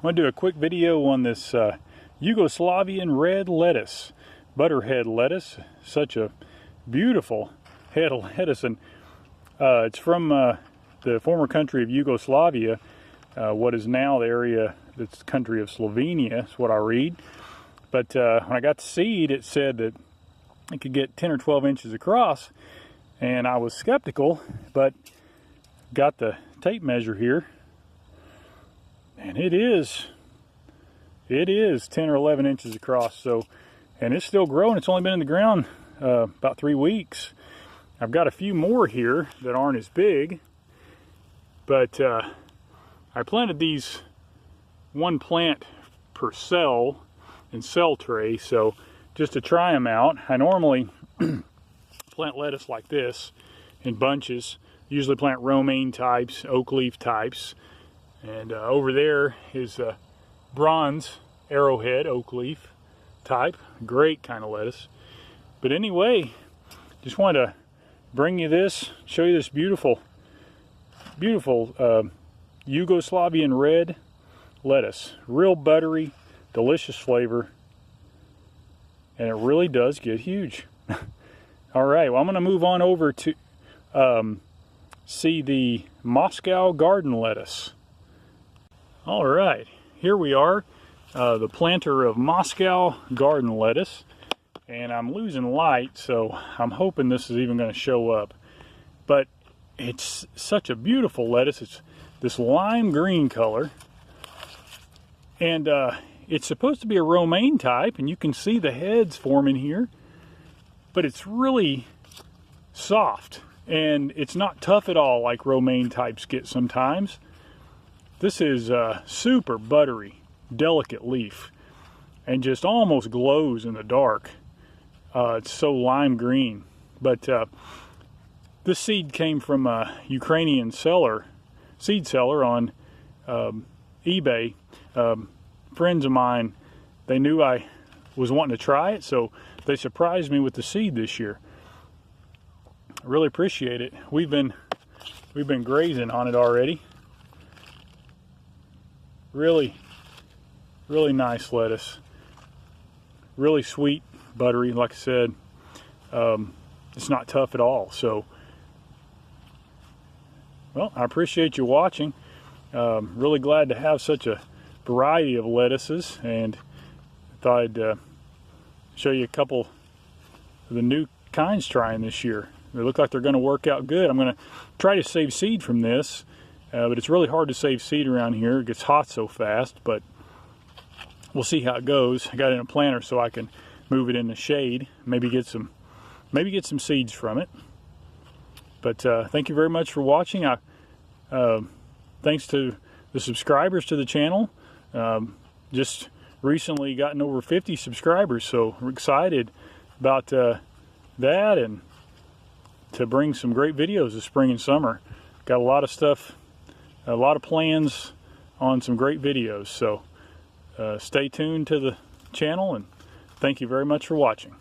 I'm going to do a quick video on this Yugoslavian red lettuce, butterhead lettuce. Such a beautiful head of lettuce, and it's from the former country of Yugoslavia, what is now the area that's the country of Slovenia, is what I read. But when I got the seed, it said that it could get 10 or 12 inches across, and I was skeptical, but got the tape measure here, and it is 10 or 11 inches across. So, and it's still growing. It's only been in the ground about 3 weeks. I've got a few more here that aren't as big, but I planted these one plant per cell in cell tray, so just to try them out. I normally plant lettuce like this in bunches. Usually plant romaine types, oak leaf types, and over there is bronze arrowhead oak leaf type. Great kind of lettuce. But anyway, just wanted to bring you this, show you this beautiful Yugoslavian red lettuce. Real buttery, delicious flavor, and it really does get huge. All right, well, I'm going to move on over to see the Moscow garden lettuce. All right, here we are, the planter of Moscow garden lettuce, and I'm losing light, so I'm hoping this is even going to show up. But it's such a beautiful lettuce. It's this lime green color, and it's supposed to be a romaine type, and you can see the heads forming here, but it's really soft, and it's not tough at all like romaine types get sometimes. This is super buttery, delicate leaf, and just almost glows in the dark. It's so lime green. But this seed came from a Ukrainian seed seller on eBay. Friends of mine, they knew I was wanting to try it, so they surprised me with the seed this year. I really appreciate it. We've been grazing on it already. Really nice lettuce. Really sweet, buttery, like I said. It's not tough at all. So, well, I appreciate you watching. Really glad to have such a variety of lettuces, and thought I'd show you a couple of the new kinds trying this year. They look like they're going to work out good. I'm going to try to save seed from this, but it's really hard to save seed around here. It gets hot so fast, but we'll see how it goes. I got it in a planter so I can move it in the shade, maybe get some seeds from it. But thank you very much for watching. Thanks to the subscribers to the channel. Just recently gotten over 50 subscribers, so we're excited about that, and to bring some great videos this spring and summer. Got a lot of stuff, a lot of plans on some great videos, so stay tuned to the channel, and thank you very much for watching.